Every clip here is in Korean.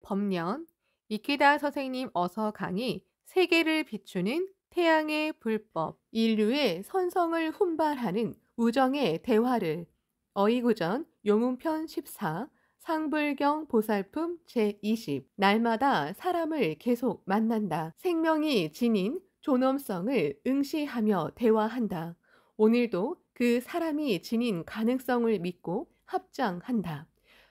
법년, 이키다 선생님 어서 강의, 세계를 비추는 태양의 불법, 인류의 선성을 훈발하는 우정의 대화를, 어이구전 용운편 14, 상불경 보살품 제20, 날마다 사람을 계속 만난다. 생명이 지닌 존엄성을 응시하며 대화한다. 오늘도 그 사람이 지닌 가능성을 믿고 합장한다.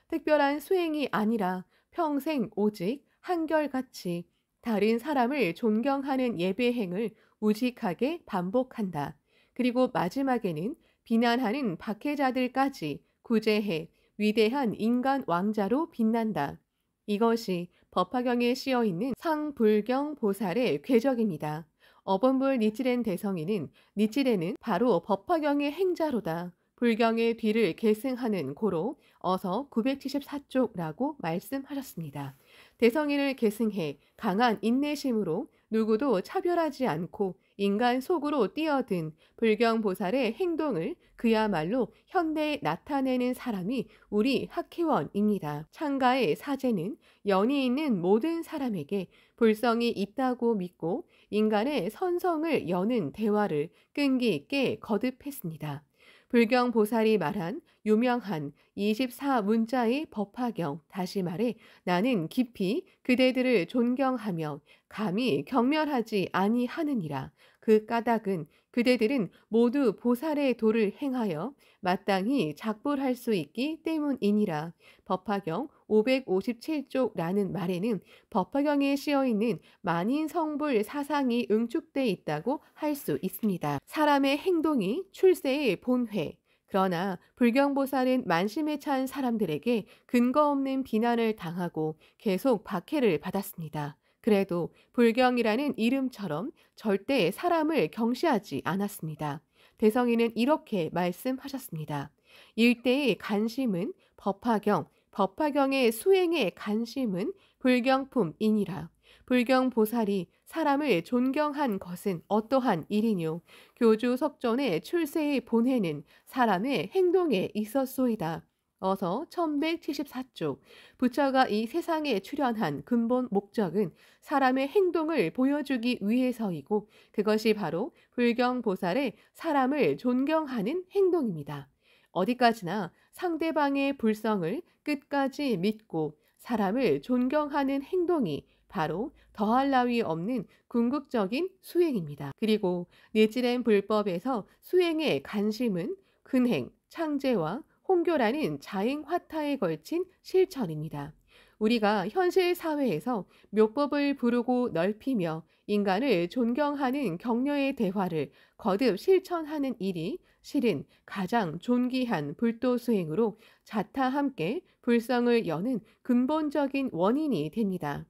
특별한 수행이 아니라 평생 오직 한결같이 다른 사람을 존경하는 예배행을 우직하게 반복한다. 그리고 마지막에는 비난하는 박해자들까지 구제해 위대한 인간 왕자로 빛난다. 이것이 법화경에 씌어 있는 상불경 보살의 궤적입니다. 어본불 니치렌 대성이는 니치렌은 바로 법화경의 행자로다. 불경의 뒤를 계승하는 고로 어서 974쪽라고 말씀하셨습니다. 대성인을 계승해 강한 인내심으로 누구도 차별하지 않고 인간 속으로 뛰어든 불경보살의 행동을 그야말로 현대에 나타내는 사람이 우리 학회원입니다. 창가의 사제는 연이 있는 모든 사람에게 불성이 있다고 믿고 인간의 선성을 여는 대화를 끈기 있게 거듭했습니다. 불경보살이 말한 유명한 24문자의 법화경, 다시 말해 나는 깊이 그대들을 존경하며 감히 경멸하지 아니하느니라. 그 까닭은 그대들은 모두 보살의 도를 행하여 마땅히 작불할 수 있기 때문이니라. 법화경 557쪽라는 말에는 법화경에 씌어 있는 만인 성불 사상이 응축돼 있다고 할 수 있습니다. 사람의 행동이 출세의 본회, 그러나 불경보살은 만심에 찬 사람들에게 근거 없는 비난을 당하고 계속 박해를 받았습니다. 그래도 불경이라는 이름처럼 절대 사람을 경시하지 않았습니다. 대성인은 이렇게 말씀하셨습니다. 일대의 간심은 법화경, 법화경의 수행의 간심은 불경품이니라. 불경보살이 사람을 존경한 것은 어떠한 일이뇨? 교주 석전의 출세의 본회는 사람의 행동에 있었소이다. 어서 1174쪽. 부처가 이 세상에 출현한 근본 목적은 사람의 행동을 보여주기 위해서이고 그것이 바로 불경보살의 사람을 존경하는 행동입니다. 어디까지나 상대방의 불성을 끝까지 믿고 사람을 존경하는 행동이 바로 더할 나위 없는 궁극적인 수행입니다. 그리고 뇌찌렘 불법에서 수행의 간심은 근행, 창제와 홍교라는 자행화타에 걸친 실천입니다. 우리가 현실 사회에서 묘법을 부르고 넓히며 인간을 존경하는 격려의 대화를 거듭 실천하는 일이 실은 가장 존귀한 불도 수행으로 자타 함께 불성을 여는 근본적인 원인이 됩니다.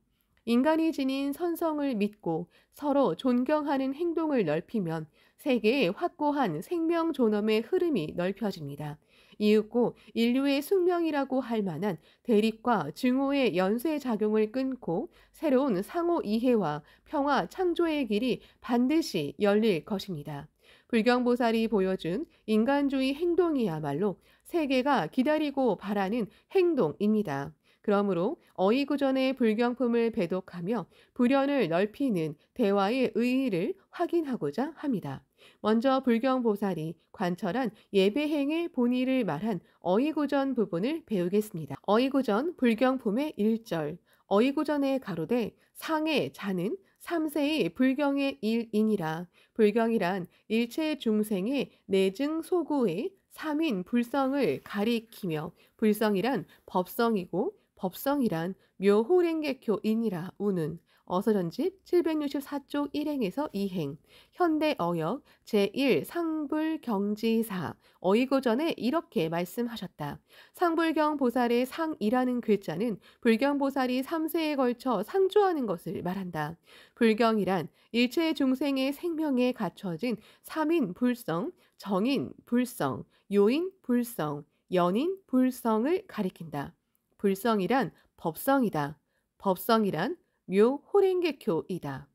인간이 지닌 선성을 믿고 서로 존경하는 행동을 넓히면 세계의 확고한 생명 존엄의 흐름이 넓혀집니다. 이윽고 인류의 숙명이라고 할 만한 대립과 증오의 연쇄 작용을 끊고 새로운 상호 이해와 평화 창조의 길이 반드시 열릴 것입니다. 불경보살이 보여준 인간주의 행동이야말로 세계가 기다리고 바라는 행동입니다. 그러므로 어이구전의 불경품을 배독하며 불연을 넓히는 대화의 의의를 확인하고자 합니다. 먼저 불경보살이 관철한 예배행의 본의를 말한 어이구전 부분을 배우겠습니다. 어이구전 불경품의 1절. 어이구전에 가로되 상의 자는 3세의 불경의 일이니라. 불경이란 일체 중생의 내증 소구의 3인 불성을 가리키며 불성이란 법성이고 법성이란 묘호랭개교이니라 우는 어서전집 764쪽 1행에서 2행 현대어역 제1상불경지사 어이고전에 이렇게 말씀하셨다. 상불경 보살의 상이라는 글자는 불경보살이 3세에 걸쳐 상주하는 것을 말한다. 불경이란 일체 중생의 생명에 갖춰진 3인 불성, 정인 불성, 요인 불성, 연인 불성을 가리킨다. 불성이란 법성이다. 법성이란 묘호랭개교이다.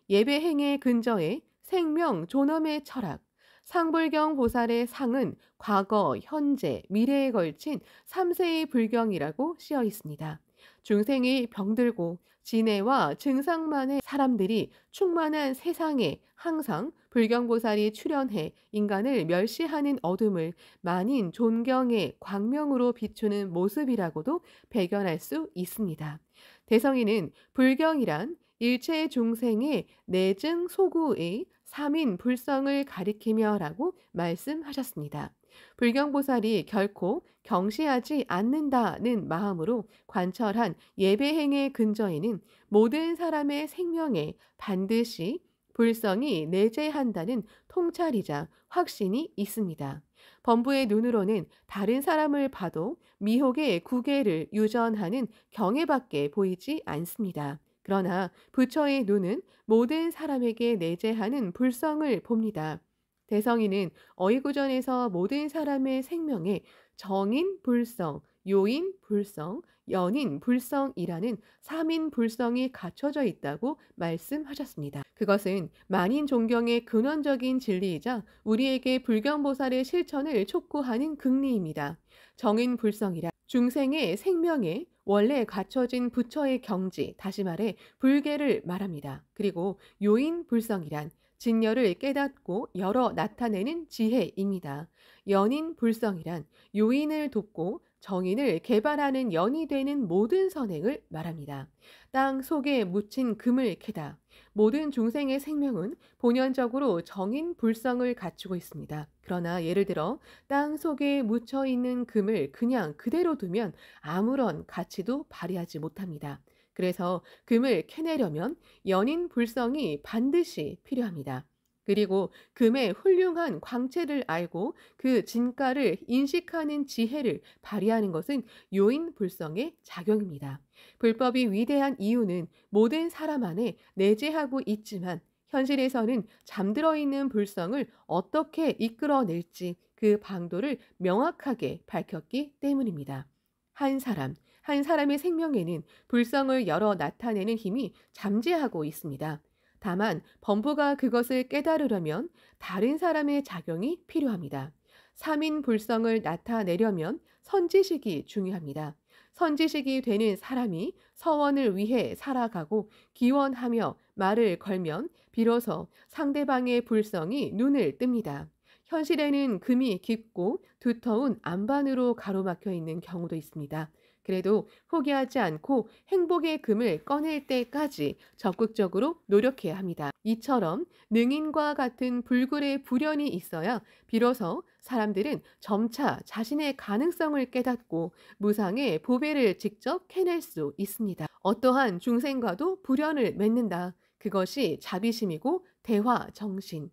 예배행의 근저에 생명 존엄의 철학, 상불경 보살의 상은 과거, 현재, 미래에 걸친 3세의 불경이라고 씌어 있습니다. 중생이 병들고 진해와 증상만의 사람들이 충만한 세상에 항상 불경보살이 출현해 인간을 멸시하는 어둠을 만인 존경의 광명으로 비추는 모습이라고도 배견할 수 있습니다. 대성이는 불경이란 일체 중생의 내증 소구의 삼인 불성을 가리키며라고 말씀하셨습니다. 불경보살이 결코 경시하지 않는다는 마음으로 관철한 예배행의 근저에는 모든 사람의 생명에 반드시 불성이 내재한다는 통찰이자 확신이 있습니다. 범부의 눈으로는 다른 사람을 봐도 미혹의 구계를 유전하는 경애밖에 보이지 않습니다. 그러나 부처의 눈은 모든 사람에게 내재하는 불성을 봅니다. 대성이는 어이구전에서 모든 사람의 생명에 정인 불성, 요인 불성, 연인 불성이라는 삼인 불성이 갖춰져 있다고 말씀하셨습니다. 그것은 만인 존경의 근원적인 진리이자 우리에게 불경보살의 실천을 촉구하는 극리입니다. 정인 불성이라 중생의 생명에 원래 갖춰진 부처의 경지, 다시 말해 불계를 말합니다. 그리고 요인 불성이란 진여를 깨닫고 열어 나타내는 지혜입니다. 연인 불성이란 요인을 돕고 정인을 개발하는 연이 되는 모든 선행을 말합니다. 땅 속에 묻힌 금을 캐다. 모든 중생의 생명은 본연적으로 정인 불성을 갖추고 있습니다. 그러나 예를 들어 땅 속에 묻혀 있는 금을 그냥 그대로 두면 아무런 가치도 발휘하지 못합니다. 그래서 금을 캐내려면 연인 불성이 반드시 필요합니다. 그리고 금의 훌륭한 광채를 알고 그 진가를 인식하는 지혜를 발휘하는 것은 요인 불성의 작용입니다. 불법이 위대한 이유는 모든 사람 안에 내재하고 있지만 현실에서는 잠들어 있는 불성을 어떻게 이끌어낼지 그 방도를 명확하게 밝혔기 때문입니다. 한 사람의 생명에는 불성을 열어 나타내는 힘이 잠재하고 있습니다. 다만 범부가 그것을 깨달으려면 다른 사람의 작용이 필요합니다. 삼인 불성을 나타내려면 선지식이 중요합니다. 선지식이 되는 사람이 서원을 위해 살아가고 기원하며 말을 걸면 비로소 상대방의 불성이 눈을 뜹니다. 현실에는 금이 깊고 두터운 안반으로 가로막혀 있는 경우도 있습니다. 그래도 포기하지 않고 행복의 금을 꺼낼 때까지 적극적으로 노력해야 합니다. 이처럼 능인과 같은 불굴의 불연이 있어야 비로소 사람들은 점차 자신의 가능성을 깨닫고 무상의 보배를 직접 캐낼 수 있습니다. 어떠한 중생과도 불연을 맺는다. 그것이 자비심이고 대화정신.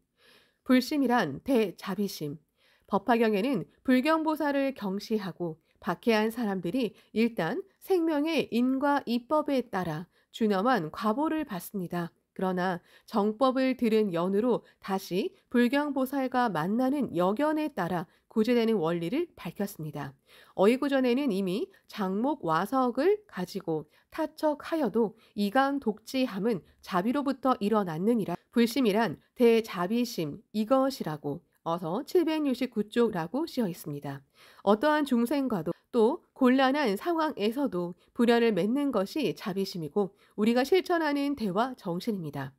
불심이란 대자비심. 법화경에는 불경보살을 경시하고 박해한 사람들이 일단 생명의 인과 이법에 따라 준엄한 과보를 받습니다. 그러나 정법을 들은 연으로 다시 불경보살과 만나는 역연에 따라 구제되는 원리를 밝혔습니다. 어이구전에는 이미 장목 와석을 가지고 타척하여도 이강 독지함은 자비로부터 일어났느니라. 불심이란 대자비심 이것이라고 어서 769쪽라고 씌어 있습니다. 어떠한 중생과도 또 곤란한 상황에서도 불연을 맺는 것이 자비심이고 우리가 실천하는 대화 정신입니다.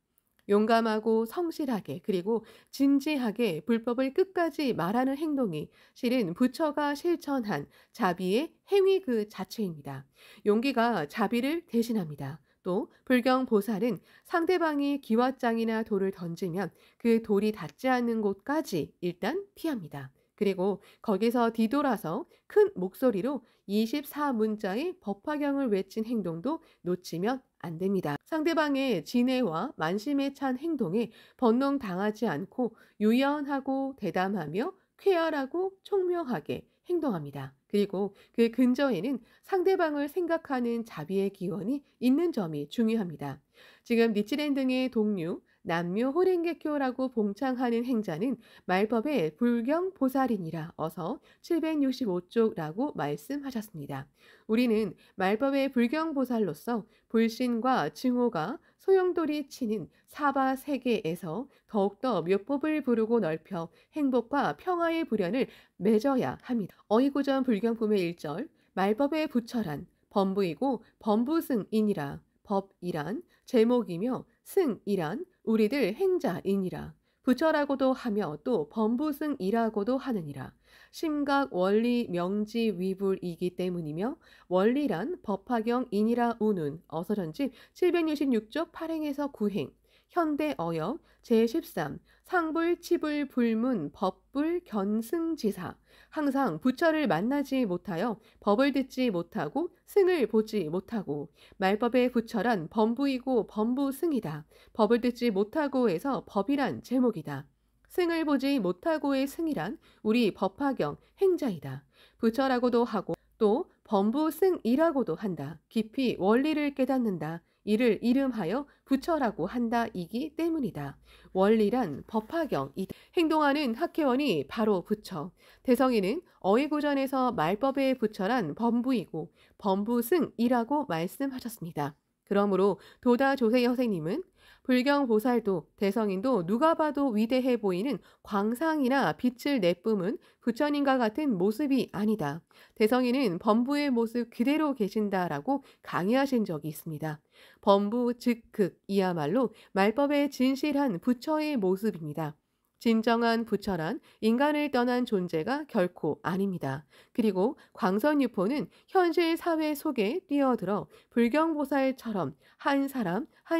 용감하고 성실하게 그리고 진지하게 불법을 끝까지 말하는 행동이 실은 부처가 실천한 자비의 행위 그 자체입니다. 용기가 자비를 대신합니다. 또 불경보살은 상대방이 기왓장이나 돌을 던지면 그 돌이 닿지 않는 곳까지 일단 피합니다. 그리고 거기서 뒤돌아서 큰 목소리로 24문자의 법화경을 외친 행동도 놓치면 안 됩니다. 상대방의 진해와 만심에 찬 행동에 번농당하지 않고 유연하고 대담하며 쾌활하고 총명하게 행동합니다. 그리고 그 근저에는 상대방을 생각하는 자비의 기원이 있는 점이 중요합니다. 지금 니치렌 등의 동류, 남묘 호랭개교라고 봉창하는 행자는 말법의 불경보살이니라 어서 765쪽라고 말씀하셨습니다. 우리는 말법의 불경보살로서 불신과 증오가 소용돌이 치는 사바세계에서 더욱더 묘법을 부르고 넓혀 행복과 평화의 불연을 맺어야 합니다. 어이구전 불경품의 1절 말법의 부처란 범부이고 범부승이니라. 법이란 제목이며 승이란 우리들 행자이니라. 부처라고도 하며 또 범부승이라고도 하느니라. 심각 원리 명지 위불이기 때문이며 원리란 법화경이니라 우는 어서전집 766쪽 8행에서 9행 현대 어역 제13 상불 치불 불문 법불 견승지사 항상 부처를 만나지 못하여 법을 듣지 못하고 승을 보지 못하고 말법의 부처란 범부이고 범부승이다. 법을 듣지 못하고 해서 법이란 제목이다. 승을 보지 못하고의 승이란 우리 법화경 행자이다. 부처라고도 하고 또 범부승이라고도 한다. 깊이 원리를 깨닫는다. 이를 이름하여 부처라고 한다. 이기 때문이다. 원리란 법화경이다. 행동하는 학회원이 바로 부처. 대성이는 어이구전에서 말법의 부처란 범부이고 범부승이라고 말씀하셨습니다. 그러므로 도다 조세 선생님은 불경보살도 대성인도 누가 봐도 위대해 보이는 광상이나 빛을 내뿜은 부처님과 같은 모습이 아니다. 대성인은 범부의 모습 그대로 계신다라고 강의하신 적이 있습니다. 범부 즉 극이야말로 말법의 진실한 부처의 모습입니다. 진정한 부처란 인간을 떠난 존재가 결코 아닙니다. 그리고 광선유포는 현실 사회 속에 뛰어들어 불경보살처럼 한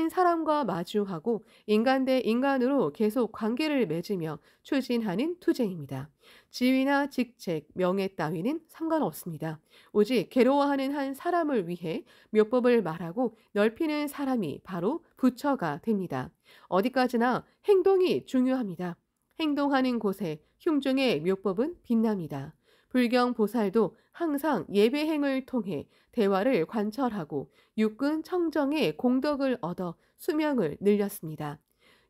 사람과 마주하고 인간 대 인간으로 계속 관계를 맺으며 추진하는 투쟁입니다. 지위나 직책, 명예 따위는 상관없습니다. 오직 괴로워하는 한 사람을 위해 묘법을 말하고 넓히는 사람이 바로 부처가 됩니다. 어디까지나 행동이 중요합니다. 행동하는 곳에 흉중의 묘법은 빛납니다. 불경보살도 항상 예배행을 통해 대화를 관철하고 육군 청정의 공덕을 얻어 수명을 늘렸습니다.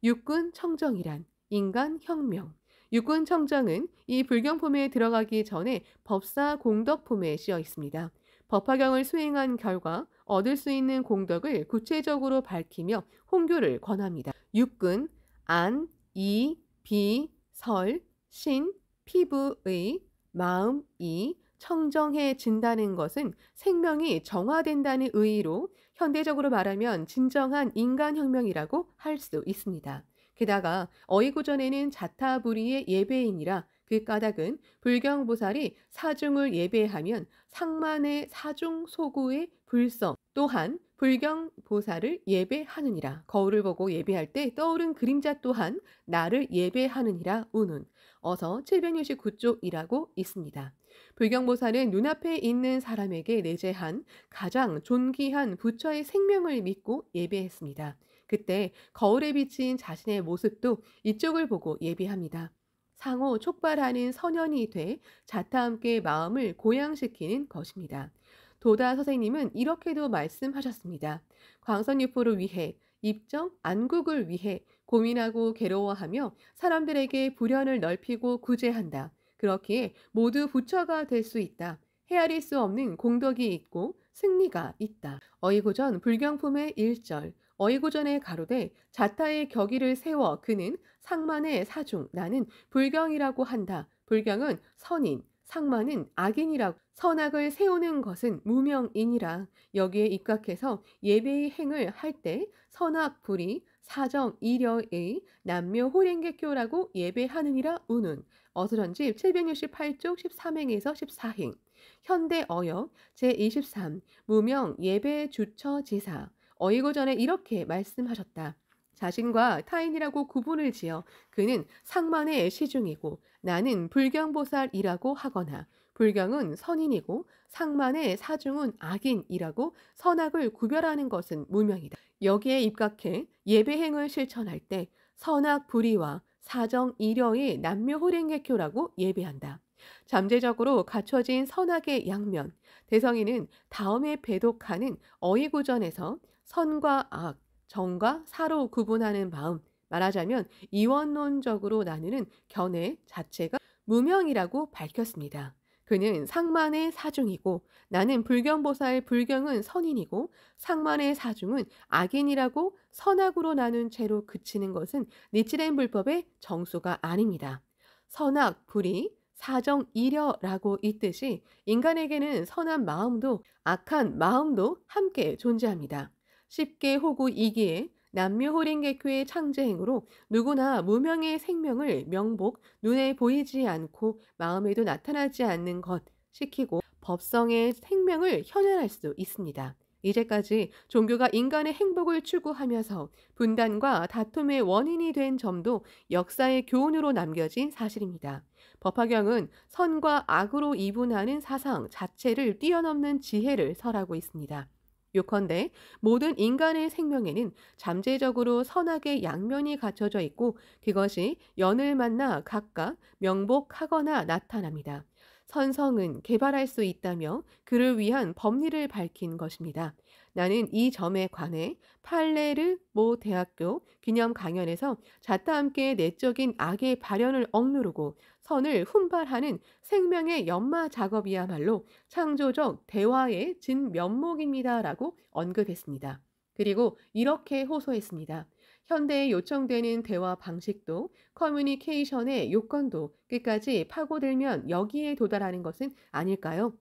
육군 청정이란 인간혁명. 육군 청정은 이 불경품에 들어가기 전에 법사 공덕품에 씌어 있습니다. 법화경을 수행한 결과 얻을 수 있는 공덕을 구체적으로 밝히며 홍교를 권합니다. 육군, 안, 이, 비, 설, 신, 피부의 마음이 청정해진다는 것은 생명이 정화된다는 의의로 현대적으로 말하면 진정한 인간혁명이라고 할 수 있습니다. 게다가 어이구전에는 자타불이의 예배이니라 그 까닭은 불경보살이 사중을 예배하면 상만의 사중소구의 불성 또한 불경보살을 예배하느니라. 거울을 보고 예배할 때 떠오른 그림자 또한 나를 예배하느니라 우는 어서 769쪽이라고 있습니다. 불경보살은 눈앞에 있는 사람에게 내재한 가장 존귀한 부처의 생명을 믿고 예배했습니다. 그때 거울에 비친 자신의 모습도 이쪽을 보고 예배합니다. 상호 촉발하는 선현이 돼 자타 함께 마음을 고양시키는 것입니다. 도다 선생님은 이렇게도 말씀하셨습니다. 광선유포를 위해 입정, 안국을 위해 고민하고 괴로워하며 사람들에게 불연을 넓히고 구제한다. 그렇기에 모두 부처가 될 수 있다. 헤아릴 수 없는 공덕이 있고 승리가 있다. 어이구전 불경품의 1절 어이구전에 가로되 자타의 격의를 세워 그는 상만의 사중 나는 불경이라고 한다. 불경은 선인, 상만은 악인이라고 선악을 세우는 것은 무명이니라. 여기에 입각해서 예배의 행을 할 때 선악 불이 사정 이려의 남묘 호랭개교라고 예배하느니라 우는 어수전집 768쪽 13행에서 14행 현대 어역 제23 무명 예배 주처 지사 어이구전에 이렇게 말씀하셨다. 자신과 타인이라고 구분을 지어 그는 상만의 시중이고 나는 불경보살이라고 하거나 불경은 선인이고 상만의 사중은 악인이라고 선악을 구별하는 것은 무명이다. 여기에 입각해 예배행을 실천할 때 선악 불의와 사정 이려의 남묘호랭개교라고 예배한다. 잠재적으로 갖춰진 선악의 양면, 대성이는 다음에 배독하는 어이구전에서 선과 악, 정과 사로 구분하는 마음, 말하자면 이원론적으로 나누는 견해 자체가 무명이라고 밝혔습니다. 그는 상만의 사중이고 나는 불경보살 불경은 선인이고 상만의 사중은 악인이라고 선악으로 나눈 채로 그치는 것은 니치렌 불법의 정수가 아닙니다. 선악, 불의, 사정이려라고 있듯이 인간에게는 선한 마음도 악한 마음도 함께 존재합니다. 쉽게 호구이기에 남묘호랭개교의 창제행으로 누구나 무명의 생명을 명복, 눈에 보이지 않고 마음에도 나타나지 않는 것 시키고 법성의 생명을 현현할 수 있습니다. 이제까지 종교가 인간의 행복을 추구하면서 분단과 다툼의 원인이 된 점도 역사의 교훈으로 남겨진 사실입니다. 법화경은 선과 악으로 이분하는 사상 자체를 뛰어넘는 지혜를 설하고 있습니다. 요컨대 모든 인간의 생명에는 잠재적으로 선악의 양면이 갖춰져 있고 그것이 연을 만나 각각 명복하거나 나타납니다. 선성은 개발할 수 있다며 그를 위한 법리를 밝힌 것입니다. 나는 이 점에 관해 팔레르모 대학교 기념 강연에서 자타 함께 내적인 악의 발현을 억누르고 선을 훈발하는 생명의 연마 작업이야말로 창조적 대화의 진면목입니다라고 언급했습니다. 그리고 이렇게 호소했습니다. 현대에 요청되는 대화 방식도 커뮤니케이션의 요건도 끝까지 파고들면 여기에 도달하는 것은 아닐까요?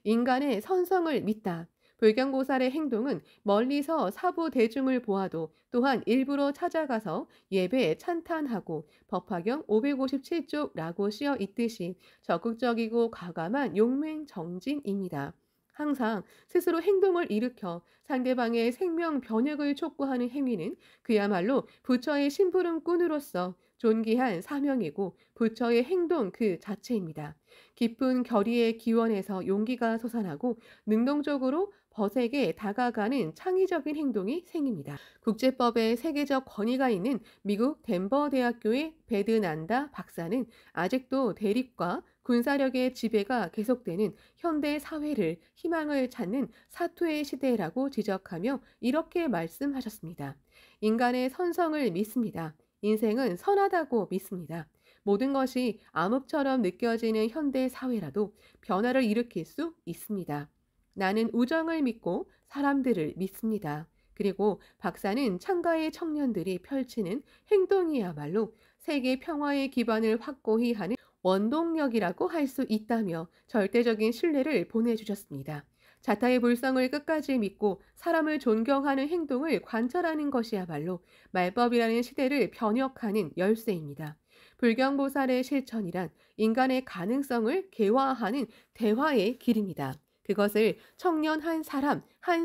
인간의 선성을 믿다. 불경보살의 행동은 멀리서 사부 대중을 보아도 또한 일부러 찾아가서 예배 찬탄하고 법화경 557쪽라고 씌어 있듯이 적극적이고 과감한 용맹정진입니다. 항상 스스로 행동을 일으켜 상대방의 생명 변혁을 촉구하는 행위는 그야말로 부처의 심부름꾼으로서 존귀한 사명이고 부처의 행동 그 자체입니다. 깊은 결의의 기원에서 용기가 솟아나고 능동적으로 벗에게 다가가는 창의적인 행동이 생깁니다. 국제법에 세계적 권위가 있는 미국 덴버 대학교의 베드난다 박사는 아직도 대립과 군사력의 지배가 계속되는 현대 사회를 희망을 찾는 사투의 시대라고 지적하며 이렇게 말씀하셨습니다. 인간의 선성을 믿습니다. 인생은 선하다고 믿습니다. 모든 것이 암흑처럼 느껴지는 현대 사회라도 변화를 일으킬 수 있습니다. 나는 우정을 믿고 사람들을 믿습니다. 그리고 박사는 창가의 청년들이 펼치는 행동이야말로 세계 평화의 기반을 확고히 하는 원동력이라고 할 수 있다며 절대적인 신뢰를 보내주셨습니다. 자타의 불성을 끝까지 믿고 사람을 존경하는 행동을 관철하는 것이야말로 말법이라는 시대를 변혁하는 열쇠입니다. 불경보살의 실천이란 인간의 가능성을 개화하는 대화의 길입니다. 그것을 청년 한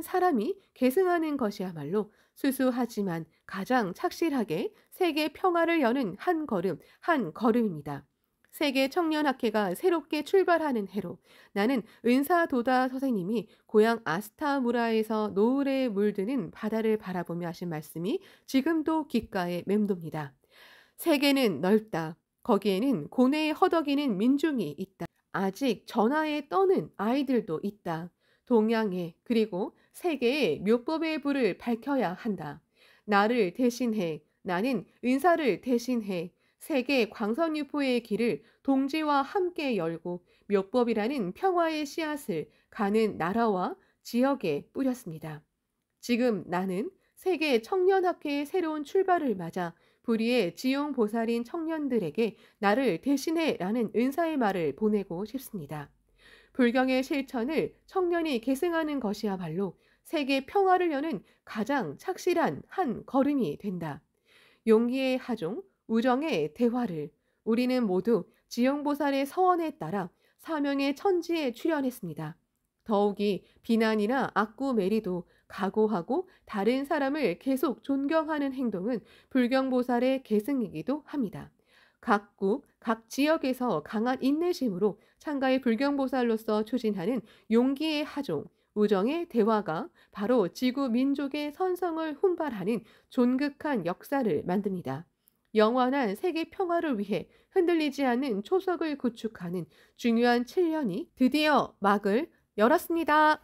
사람이 계승하는 것이야말로 수수하지만 가장 착실하게 세계 평화를 여는 한 걸음입니다. 세계 청년학회가 새롭게 출발하는 해로 나는 은사도다 선생님이 고향 아스타무라에서 노을에 물드는 바다를 바라보며 하신 말씀이 지금도 귓가에 맴돕니다. 세계는 넓다. 거기에는 고뇌에 허덕이는 민중이 있다. 아직 전하에 떠는 아이들도 있다. 동양에 그리고 세계의 묘법의 불을 밝혀야 한다. 나를 대신해 나는 은사를 대신해 세계 광선유포의 길을 동지와 함께 열고 묘법이라는 평화의 씨앗을 가는 나라와 지역에 뿌렸습니다. 지금 나는 세계 청년학회의 새로운 출발을 맞아 불의의 지용보살인 청년들에게 나를 대신해 라는 은사의 말을 보내고 싶습니다. 불경의 실천을 청년이 계승하는 것이야말로 세계 평화를 여는 가장 착실한 한 걸음이 된다. 용기의 하종, 우정의 대화를 우리는 모두 지용보살의 서원에 따라 사명의 천지에 출연했습니다. 더욱이 비난이나 악구매리도 각오하고 다른 사람을 계속 존경하는 행동은 불경보살의 계승이기도 합니다. 각국, 각 지역에서 강한 인내심으로 창가의 불경보살로서 추진하는 용기의 하종, 우정의 대화가 바로 지구 민족의 선성을 훈발하는 존극한 역사를 만듭니다. 영원한 세계 평화를 위해 흔들리지 않는 초석을 구축하는 중요한 7년이 드디어 막을 열었습니다.